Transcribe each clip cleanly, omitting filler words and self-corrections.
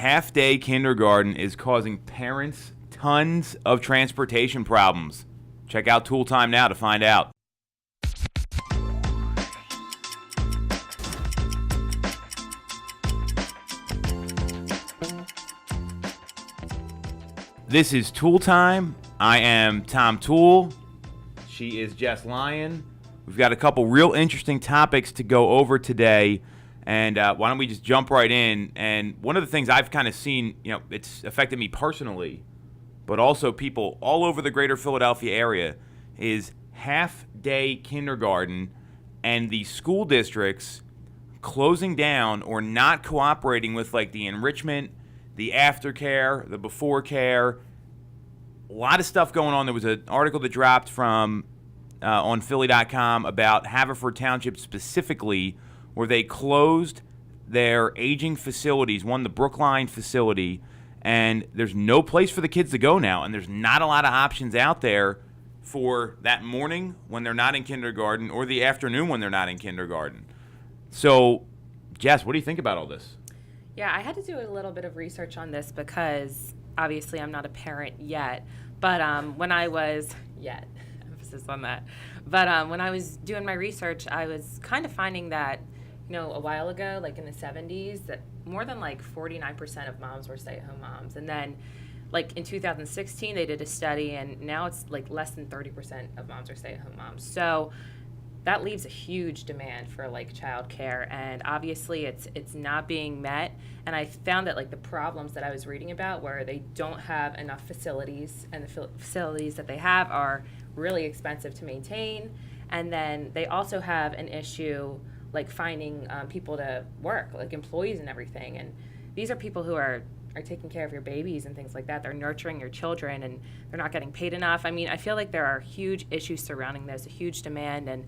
half-day kindergarten is causing parents tons of transportation problems. Check out Toole Time now to find out. This is Toole Time. I am Tom Toole. She is Jess Lion. We've got a couple real interesting topics to go over today, and why don't we just jump right in? And one of the things I've kind of seen, it's affected me personally, but also people all over the greater Philadelphia area, is half-day kindergarten and the school districts closing down or not cooperating with like the enrichment, the aftercare, the before care. A lot of stuff going on. There was an article that dropped from on Philly.com about Haverford Township specifically, where they closed their aging facilities, the Brookline facility, and there's no place for the kids to go now, and there's not a lot of options out there for that morning when they're not in kindergarten or the afternoon when they're not in kindergarten. So, Jess, what do you think about all this? Yeah, I had to do a little bit of research on this because obviously I'm not a parent yet, but when I was, emphasis on that, but when I was doing my research, I was kind of finding that, a while ago, like in the 70s, that more than like 49% of moms were stay-at-home moms. And then like in 2016, they did a study, and now it's like less than 30% of moms are stay-at-home moms. So that leaves a huge demand for like childcare, and obviously it's not being met. And I found that like the problems that I was reading about, where they don't have enough facilities, and the facilities that they have are really expensive to maintain. And then they also have an issue like finding people to work, like employees and everything. And these are people who are taking care of your babies and things like that. They're nurturing your children, and they're not getting paid enough. I mean, I feel like there are huge issues surrounding this, a huge demand, and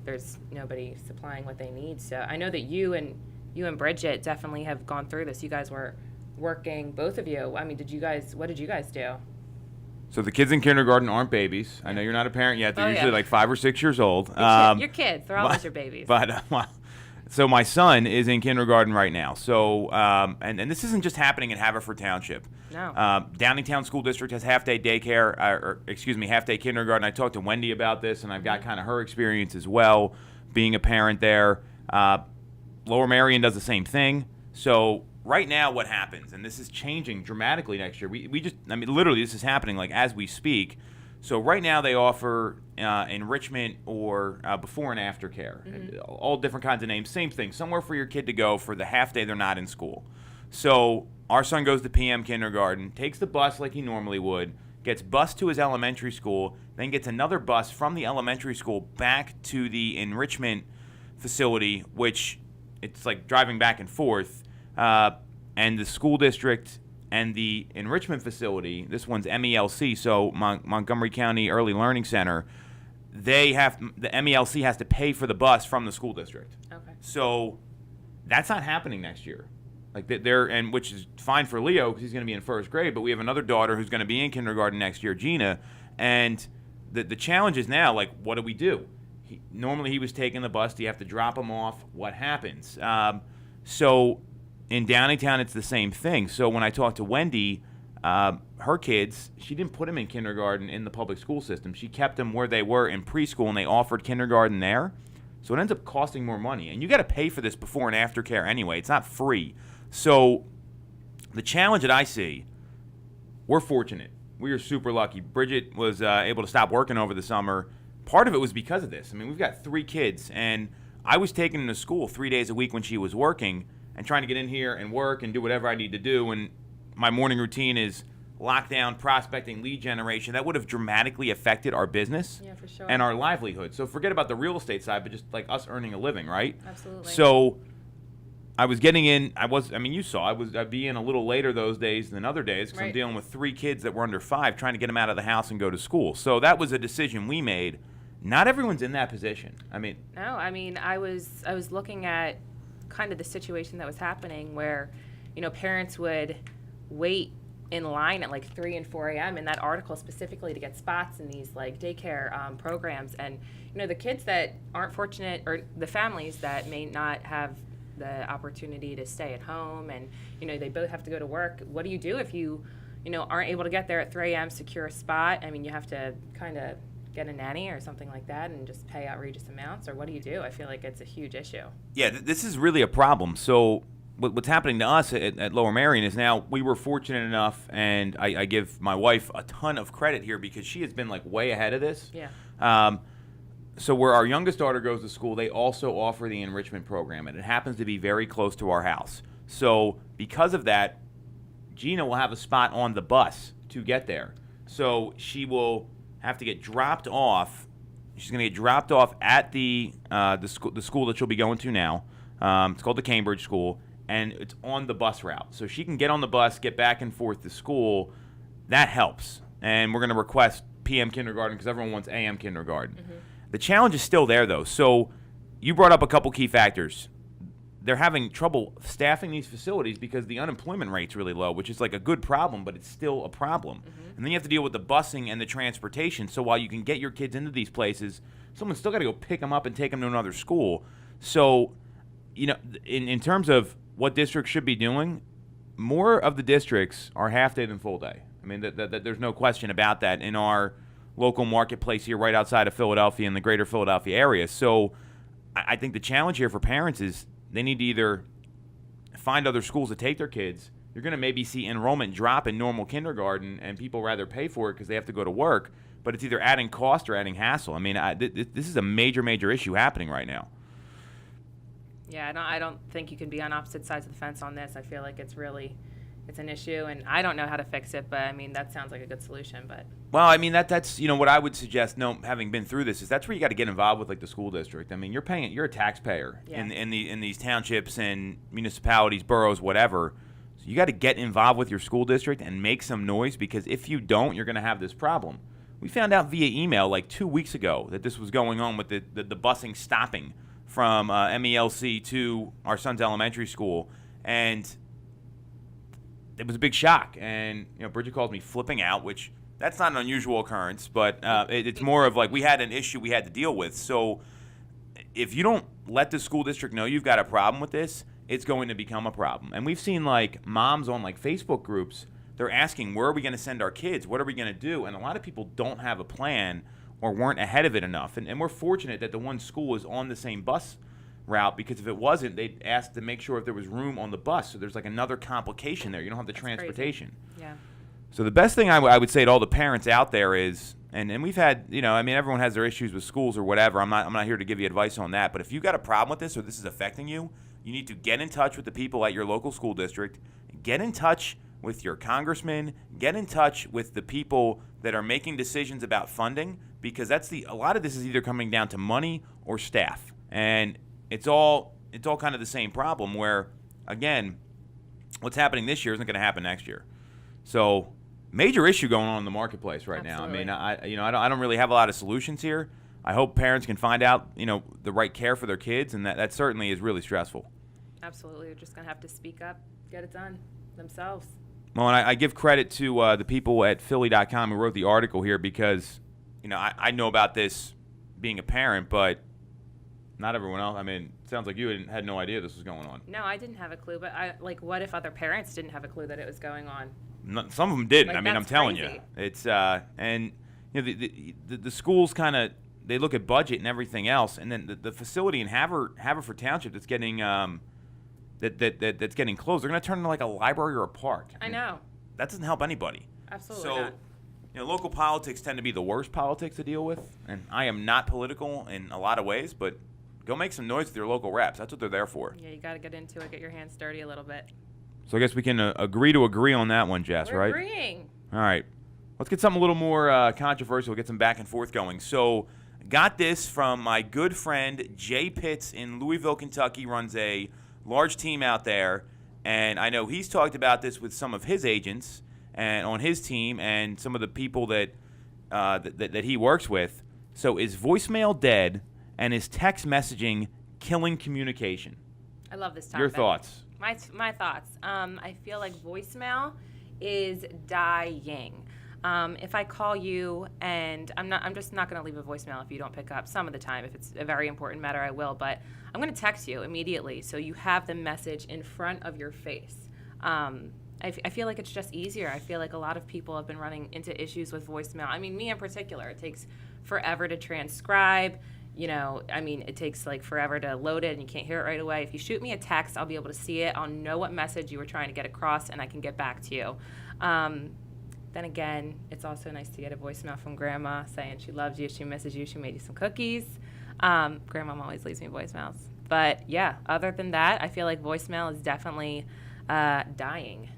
there's nobody supplying what they need. So I know that you and Bridget definitely have gone through this. You guys were working, both of you. I mean, what did you guys do? So the kids in kindergarten aren't babies. I know you're not a parent yet. They're usually like 5 or 6 years old. Your kids, they're always your babies. But so my son is in kindergarten right now. So and this isn't just happening in Haverford Township. No. Downingtown School District has half-day daycare, half-day kindergarten. I talked to Wendy about this, and I've got kind of her experience as well, being a parent there. Lower Merion does the same thing. So right now what happens, and this is changing dramatically next year, literally this is happening like as we speak. So right now they offer enrichment or before and after care, all different kinds of names, same thing, somewhere for your kid to go for the half day they're not in school. So our son goes to PM kindergarten, takes the bus like he normally would, gets bused to his elementary school, then gets another bus from the elementary school back to the enrichment facility, which it's like driving back and forth. And the school district and the enrichment facility, this one's MELC, so Montgomery County Early Learning Center, the MELC has to pay for the bus from the school district. Okay. So that's not happening next year. Which is fine for Leo because he's going to be in first grade, but we have another daughter who's going to be in kindergarten next year, Gina, and the challenge is now, like, what do we do? Normally he was taking the bus. Do you have to drop him off? What happens? So in Downingtown, it's the same thing. So when I talked to Wendy, her kids, she didn't put them in kindergarten in the public school system. She kept them where they were in preschool, and they offered kindergarten there. So it ends up costing more money. And you got to pay for this before and after care anyway. It's not free. So the challenge that I see, we're fortunate. We are super lucky. Bridget was able to stop working over the summer. Part of it was because of this. I mean, we've got 3 kids, and I was taking them to school 3 days a week when she was working and trying to get in here and work and do whatever I need to do. And my morning routine is lockdown, prospecting, lead generation. That would have dramatically affected our business for sure. and our livelihood. So forget about the real estate side, but just like us earning a living, right? Absolutely. So I was getting in. You saw I'd be in a little later those days than other days because I'm dealing with 3 kids that were under 5, trying to get them out of the house and go to school. So that was a decision we made. Not everyone's in that position. I was looking at kind of the situation that was happening where, parents would wait in line at like 3 and 4 a.m. in that article specifically to get spots in these like daycare programs. And, the kids that aren't fortunate, or the families that may not have the opportunity to stay at home, and they both have to go to work. What do you do if you aren't able to get there at 3 a.m., secure a spot? I mean, you have to kind of get a nanny or something like that and just pay outrageous amounts, or what do you do? I feel like it's a huge issue. Yeah, this is really a problem. So what's happening to us at Lower Merion is now we were fortunate enough, and I give my wife a ton of credit here because she has been like way ahead of this. Yeah. So where our youngest daughter goes to school, they also offer the enrichment program, and it happens to be very close to our house. So because of that, Gina will have a spot on the bus to get there. So she will have to get dropped off. She's going to get dropped off at the school that she'll be going to now. It's called the Cambridge School, and it's on the bus route. So she can get on the bus, get back and forth to school. That helps. And we're going to request PM kindergarten because everyone wants AM kindergarten. Mm-hmm. The challenge is still there, though. So you brought up a couple key factors. They're having trouble staffing these facilities because the unemployment rate's really low, which is like a good problem, but it's still a problem. Mm-hmm. And then you have to deal with the busing and the transportation. So while you can get your kids into these places, someone's still got to go pick them up and take them to another school. So, in terms of what districts should be doing, more of the districts are half day than full day. I mean, that there's no question about that in our local marketplace here right outside of Philadelphia in the greater Philadelphia area. So I think the challenge here for parents is they need to either find other schools to take their kids. You're going to maybe see enrollment drop in normal kindergarten, and people rather pay for it because they have to go to work. But it's either adding cost or adding hassle. I mean, this is a major, major issue happening right now. Yeah, I don't think you can be on opposite sides of the fence on this. I feel like it's an issue, and I don't know how to fix it. But I mean, that sounds like a good solution. But well, I mean that's what I would suggest. Having been through this, is that's where you got to get involved with like the school district. I mean, you're a taxpayer in these townships and municipalities, boroughs, whatever. So you got to get involved with your school district and make some noise, because if you don't, you're going to have this problem. We found out via email like 2 weeks ago that this was going on with the busing stopping from MELC to our son's elementary school, and it was a big shock. And Bridget calls me flipping out, which that's not an unusual occurrence, but it's more of like we had an issue we had to deal with. So if you don't let the school district know you've got a problem with this, it's going to become a problem. And we've seen like moms on like Facebook groups, they're asking, where are we going to send our kids? What are we going to do? And a lot of people don't have a plan or weren't ahead of it enough. And we're fortunate that the one school is on the same bus route, because if it wasn't, they'd ask to make sure if there was room on the bus. So there's like another complication there. You don't have the transportation. Crazy. Yeah. So the best thing I would say to all the parents out there is, and we've had, everyone has their issues with schools or whatever. I'm not here to give you advice on that. But if you've got a problem with this or this is affecting you, you need to get in touch with the people at your local school district. Get in touch with your congressman. Get in touch with the people that are making decisions about funding, because a lot of this is either coming down to money or staff. And it's all kind of the same problem where, again, what's happening this year isn't going to happen next year. So major issue going on in the marketplace right Absolutely. now. I mean, I don't really have a lot of solutions here. I hope parents can find out, the right care for their kids, and that certainly is really stressful. Absolutely. They're just going to have to speak up, get it done themselves. Well, and I give credit to the people at Philly.com who wrote the article here, because, I know about this being a parent, but not everyone else. I mean, it sounds like you had no idea this was going on. No, I didn't have a clue, but what if other parents didn't have a clue that it was going on? Some of them didn't. Like, I mean, I'm telling you. It's and the schools kind of, they look at budget and everything else, and then the facility in Haverford Township that's getting that's getting closed, they're going to turn into like a library or a park. I know. That doesn't help anybody. Absolutely so, not. Local politics tend to be the worst politics to deal with, and I am not political in a lot of ways, but go make some noise with your local reps. That's what they're there for. Yeah, you got to get into it, get your hands dirty a little bit. So I guess we can agree to agree on that one, Jess, We're right? agreeing. All right. Let's get something a little more controversial, get some back and forth going. So got this from my good friend Jay Pitts in Louisville, Kentucky, runs a large team out there, and I know he's talked about this with some of his agents and on his team and some of the people that he works with. So is voicemail dead, and is text messaging killing communication? I love this topic. Your thoughts? My thoughts. I feel like voicemail is dying. If I call you and I'm just not going to leave a voicemail if you don't pick up. Some of the time, if it's a very important matter, I will. But I'm going to text you immediately so you have the message in front of your face. I feel like it's just easier. I feel like a lot of people have been running into issues with voicemail. I mean, me in particular, it takes forever to transcribe. It takes like forever to load it and you can't hear it right away. If you shoot me a text, I'll be able to see it. I'll know what message you were trying to get across and I can get back to you. Then again, it's also nice to get a voicemail from Grandma saying she loves you, she misses you, she made you some cookies. Grandma always leaves me voicemails. But yeah, other than that, I feel like voicemail is definitely dying.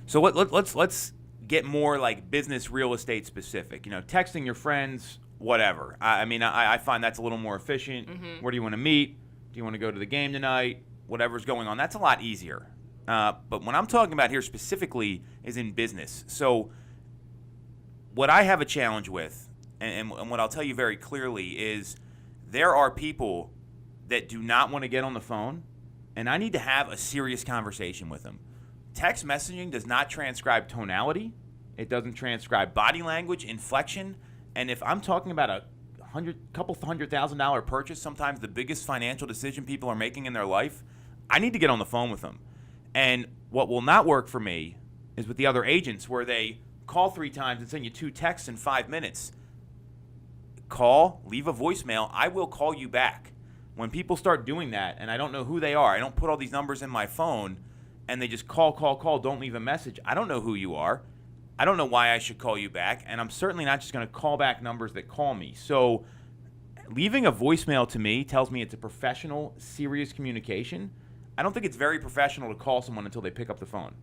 So let's get more like business real estate specific. Texting your friends, whatever. I find that's a little more efficient. Mm-hmm. Where do you want to meet? Do you want to go to the game tonight? Whatever's going on, that's a lot easier. But what I'm talking about here specifically is in business. So what I have a challenge with, and what I'll tell you very clearly is there are people that do not want to get on the phone, and I need to have a serious conversation with them. Text messaging does not transcribe tonality. It doesn't transcribe body language, inflection. And if I'm talking about a couple $100,000 purchase, sometimes the biggest financial decision people are making in their life, I need to get on the phone with them. And what will not work for me is with the other agents where they call 3 times and send you 2 texts in 5 minutes. Call, leave a voicemail, I will call you back. When people start doing that, and I don't know who they are, I don't put all these numbers in my phone, and they just call, don't leave a message. I don't know who you are. I don't know why I should call you back, and I'm certainly not just going to call back numbers that call me. So leaving a voicemail to me tells me it's a professional, serious communication. I don't think it's very professional to call someone until they pick up the phone.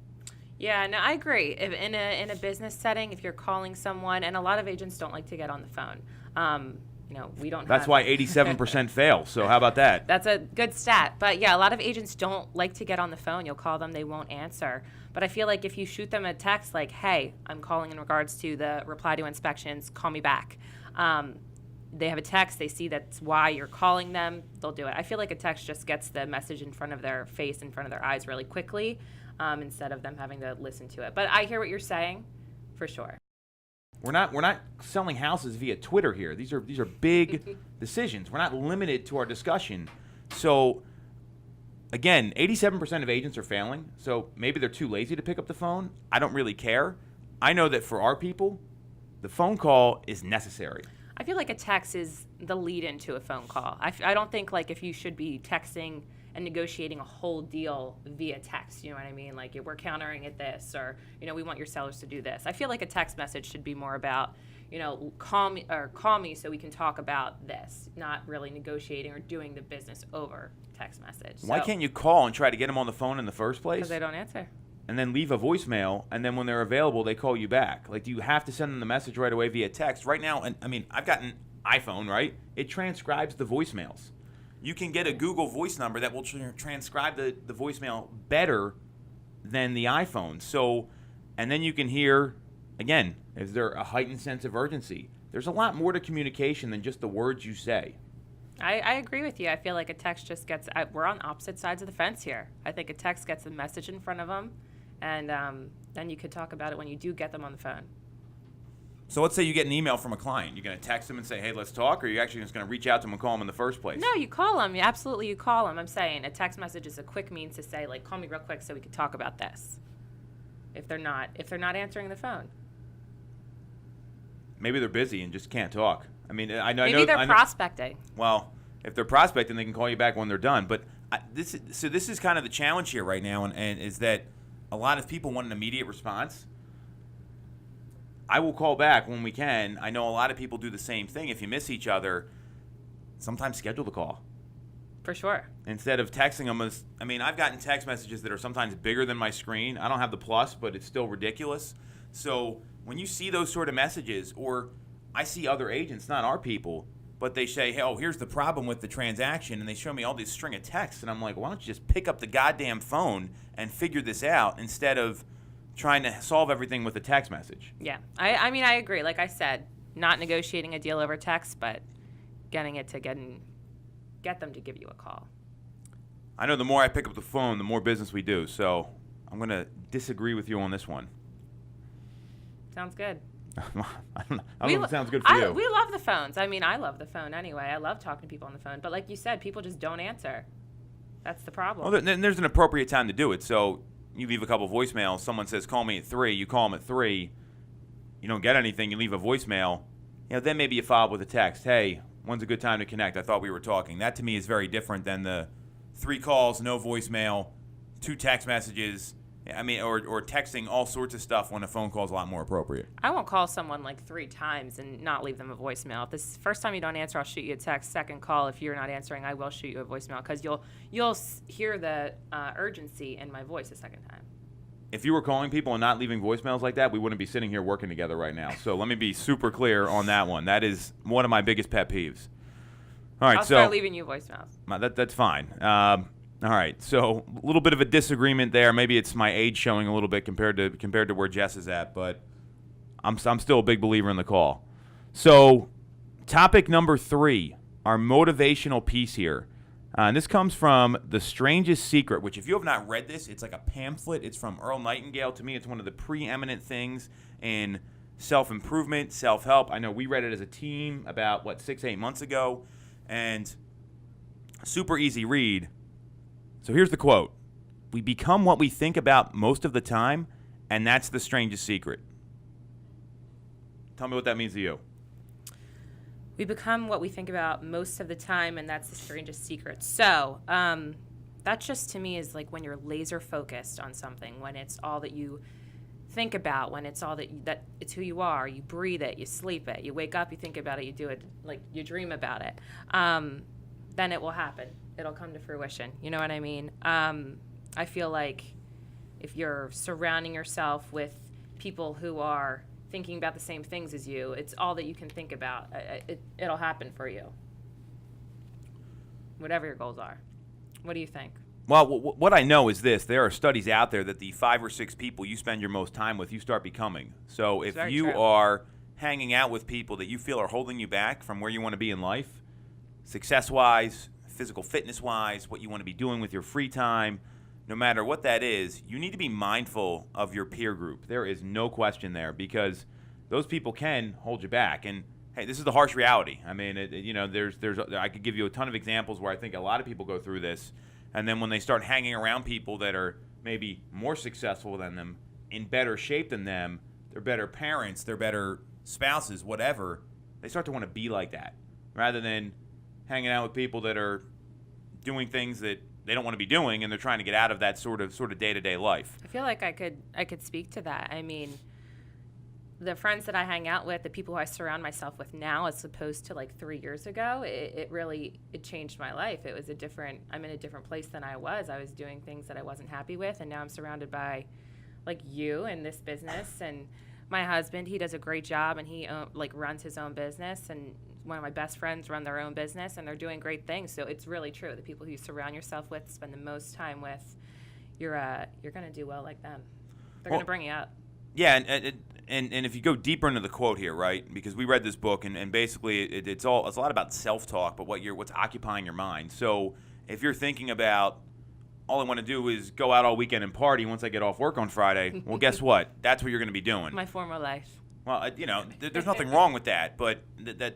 Yeah, no, I agree. If in a business setting, if you're calling someone, and a lot of agents don't like to get on the phone. We don't. That's why 87% fail. So how about that? That's a good stat. But yeah, a lot of agents don't like to get on the phone. You'll call them, they won't answer. But I feel like if you shoot them a text like, "Hey, I'm calling in regards to the reply to inspections. Call me back." They have a text. They see that's why you're calling them. They'll do it. I feel like a text just gets the message in front of their face, in front of their eyes, really quickly, instead of them having to listen to it. But I hear what you're saying, for sure. We're not selling houses via Twitter here. These are big decisions. We're not limited to our discussion. So again, 87% of agents are failing. So maybe they're too lazy to pick up the phone. I don't really care. I know that for our people, the phone call is necessary. I feel like a text is the lead into a phone call. I don't think like if you should be texting and negotiating a whole deal via text, you know what I mean? Like we're countering at this, or we want your sellers to do this. I feel like a text message should be more about, call me so we can talk about this, not really negotiating or doing the business over text message. Why can't you call and try to get them on the phone in the first place? Because they don't answer. And then leave a voicemail, and then when they're available, they call you back. Like, do you have to send them the message right away via text? Right now, and I've got an iPhone, right? It transcribes the voicemails. You can get a Google Voice number that will transcribe the voicemail better than the iPhone. So, and then you can hear, again, is there a heightened sense of urgency? There's a lot more to communication than just the words you say. I agree with you. I feel like a text just gets, we're on opposite sides of the fence here. I think a text gets the message in front of them, and then you could talk about it when you do get them on the phone. So let's say you get an email from a client. You're going to text them and say, hey, let's talk, or are you actually just going to reach out to them and call them in the first place? No, you call them. Absolutely, you call them. I'm saying a text message is a quick means to say, like, call me real quick so we can talk about this. If they're not answering the phone. Maybe they're busy and just can't talk. Maybe they're prospecting. Well, if they're prospecting, they can call you back when they're done. But this is kind of the challenge here right now, and is that a lot of people want an immediate response. I will call back when we can. I know a lot of people do the same thing. If you miss each other, sometimes schedule the call. For sure. Instead of texting them I've gotten text messages that are sometimes bigger than my screen. I don't have the plus, but it's still ridiculous. So when you see those sort of messages, or I see other agents, not our people, but they say, hey, here's the problem with the transaction, and they show me all this string of texts, and I'm like, why don't you just pick up the goddamn phone and figure this out instead of trying to solve everything with a text message? Yeah. I agree. Like I said, not negotiating a deal over text, but getting it to get them to give you a call. I know the more I pick up the phone, the more business we do, so I'm going to disagree with you on this one. Sounds good. I don't know if it sounds good for you. We love the phones. I mean, I love the phone anyway. I love talking to people on the phone. But like you said, people just don't answer. That's the problem. Well, then there's an appropriate time to do it. So you leave a couple voicemails. Someone says, call me at 3. You call them at 3. You don't get anything. You leave a voicemail. Then maybe you follow up with a text. Hey, when's a good time to connect? I thought we were talking. That to me is very different than the 3 calls, no voicemail, 2 text messages. I mean, or texting all sorts of stuff when a phone call is a lot more appropriate. I won't call someone like 3 times and not leave them a voicemail. If this first time you don't answer, I'll shoot you a text. Second call, if you're not answering, I will shoot you a voicemail because you'll hear the urgency in my voice the second time. If you were calling people and not leaving voicemails like that, we wouldn't be sitting here working together right now. So let me be super clear on that one. That is one of my biggest pet peeves. All right, I'll start leaving you voicemails. That's fine. All right, so a little bit of a disagreement there. Maybe it's my age showing a little bit compared to where Jess is at, but I'm still a big believer in the call. So topic number 3, our motivational piece here. And this comes from The Strangest Secret, which if you have not read this, it's like a pamphlet. It's from Earl Nightingale. To me, it's one of the preeminent things in self-improvement, self-help. I know we read it as a team about, 6-8 months ago, and super easy read. So here's the quote. We become what we think about most of the time, and that's the strangest secret. Tell me what that means to you. We become what we think about most of the time, and that's the strangest secret. So that just to me is like when you're laser focused on something, when it's all that you think about, when it's all that it's who you are. You breathe it, you sleep it, you wake up, you think about it, you do it, like you dream about it. Then it will happen. It'll come to fruition. You know what I mean? I feel like if you're surrounding yourself with people who are thinking about the same things as you, it's all that you can think about. It'll happen for you. Whatever your goals are. What do you think? Well, what I know is this. There are studies out there that the 5 or 6 people you spend your most time with, you start becoming. So if you are hanging out with people that you feel are holding you back from where you want to be in life, success-wise, physical fitness-wise, what you want to be doing with your free time, no matter what that is, you need to be mindful of your peer group. There is no question there because those people can hold you back. And hey, this is the harsh reality. I mean, I could give you a ton of examples where I think a lot of people go through this, and then when they start hanging around people that are maybe more successful than them, in better shape than them, they're better parents, they're better spouses, whatever, they start to want to be like that rather than hanging out with people that are doing things that they don't want to be doing, and they're trying to get out of that sort of day-to-day life. I feel like I could speak to that. I mean, the friends that I hang out with, the people who I surround myself with now, as opposed to like 3 years ago, it really changed my life. I'm in a different place than I was. I was doing things that I wasn't happy with, and now I'm surrounded by like you and this business, and my husband, he does a great job, and he runs his own business, and one of my best friends run their own business, and they're doing great things. So it's really true. The people who you surround yourself with, spend the most time with, you're going to do well like them. They're going to bring you up. Yeah, and if you go deeper into the quote here, right? Because we read this book, and basically it's a lot about self-talk, but what's occupying your mind. So if you're thinking about, all I want to do is go out all weekend and party once I get off work on Friday, well, guess what? That's what you're going to be doing. My former life. Well, there's nothing wrong with that, but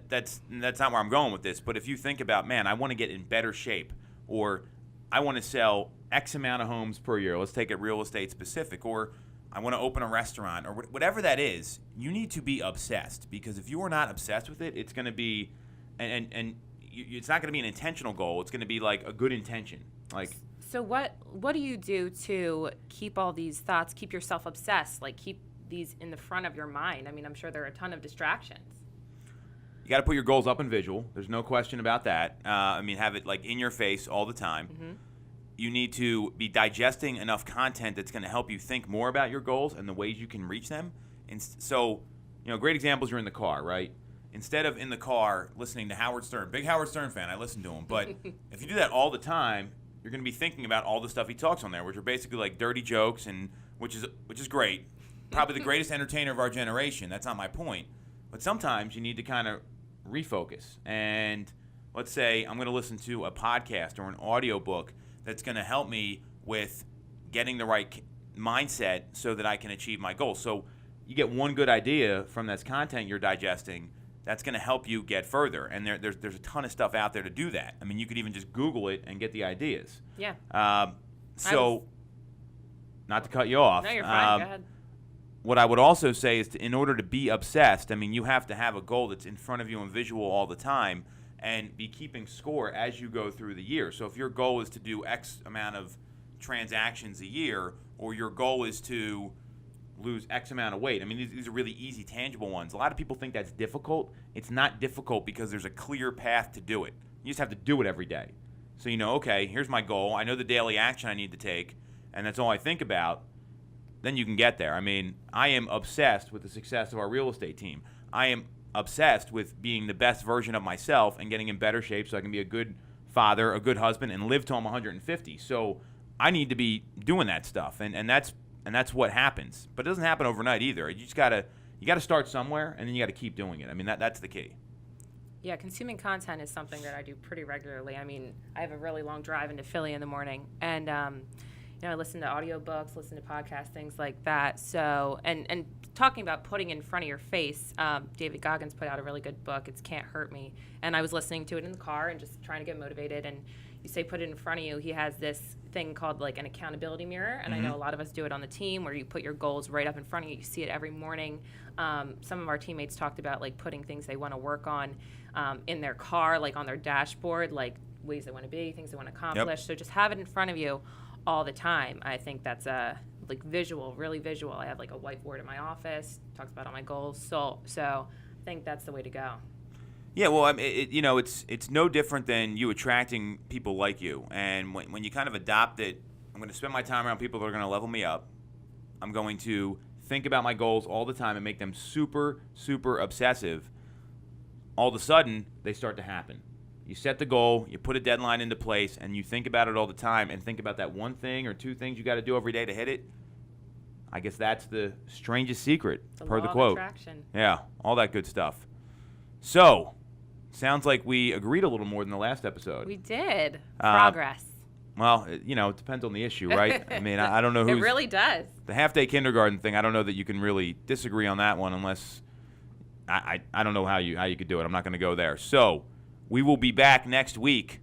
that's not where I'm going with this. But if you think about, man, I want to get in better shape, or I want to sell X amount of homes per year. Let's take it real estate specific, or I want to open a restaurant, or whatever that is. You need to be obsessed, because if you are not obsessed with it, it's going to be, it's not going to be an intentional goal. It's going to be like a good intention, like. So what do you do to keep all these thoughts, keep yourself obsessed, like keep these in the front of your mind? I mean, I'm sure there are a ton of distractions. You got to put your goals up in visual. There's no question about that. Have it like in your face all the time. Mm-hmm. You need to be digesting enough content that's going to help you think more about your goals and the ways you can reach them. And so, great examples, you're in the car, right? Instead of in the car listening to Howard Stern, big Howard Stern fan, I listen to him. But if you do that all the time, you're going to be thinking about all the stuff he talks on there, which are basically like dirty jokes, and which is great. Probably the greatest entertainer of our generation. That's not my point. But sometimes you need to kind of refocus. And let's say I'm going to listen to a podcast or an audiobook that's going to help me with getting the right mindset so that I can achieve my goals. So you get one good idea from this content you're digesting, that's going to help you get further. And there's a ton of stuff out there to do that. I mean, you could even just Google it and get the ideas. Yeah. Not to cut you off. No, you're fine. Go ahead. What I would also say is in order to be obsessed, I mean, you have to have a goal that's in front of you and visual all the time and be keeping score as you go through the year. So if your goal is to do X amount of transactions a year, or your goal is to lose X amount of weight. I mean, these are really easy, tangible ones. A lot of people think that's difficult. It's not difficult because there's a clear path to do it. You just have to do it every day. So you know, okay, here's my goal. I know the daily action I need to take, and that's all I think about. Then you can get there. I mean, I am obsessed with the success of our real estate team. I am obsessed with being the best version of myself and getting in better shape so I can be a good father, a good husband, and live till I'm 150. So I need to be doing that stuff, and that's what happens. But it doesn't happen overnight either. You gotta start somewhere, and then you gotta keep doing it. I mean, that's the key. Yeah, consuming content is something that I do pretty regularly. I mean, I have a really long drive into Philly in the morning, and I listen to audiobooks, listen to podcasts, things like that. So, and talking about putting in front of your face, David Goggins put out a really good book. It's Can't Hurt Me, and I was listening to it in the car and just trying to get motivated. And you say put it in front of you. He has this thing called like an accountability mirror, and I know a lot of us do it on the team where you put your goals right up in front of you. You see it every morning. Some of our teammates talked about like putting things they want to work on in their car, like on their dashboard, like ways they want to be, things they want to accomplish. Yep. So just have it in front of you all the time. I think that's like visual, really visual. I have like a whiteboard in my office, talks about all my goals. So I think that's the way to go. Yeah, well, I mean, it's no different than you attracting people like you. And when you kind of adopt it, I'm going to spend my time around people that are going to level me up. I'm going to think about my goals all the time and make them super, super obsessive. All of a sudden, they start to happen. You set the goal, you put a deadline into place, and you think about it all the time and think about that one thing or two things you got to do every day to hit it. I guess that's the strangest secret, per the quote. Attraction. Yeah, all that good stuff. So, sounds like we agreed a little more than the last episode. We did. Progress. Well, it depends on the issue, right? I mean, I don't know who's... It really does. The half-day kindergarten thing, I don't know that you can really disagree on that one unless... I don't know how you could do it. I'm not going to go there. So, we will be back next week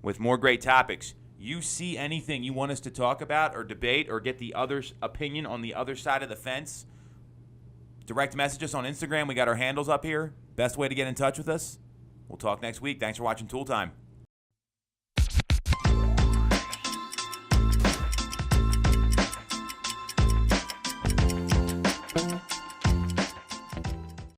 with more great topics. You see anything you want us to talk about or debate or get the other's opinion on the other side of the fence, direct message us on Instagram. We got our handles up here. Best way to get in touch with us. We'll talk next week. Thanks for watching Toole Time.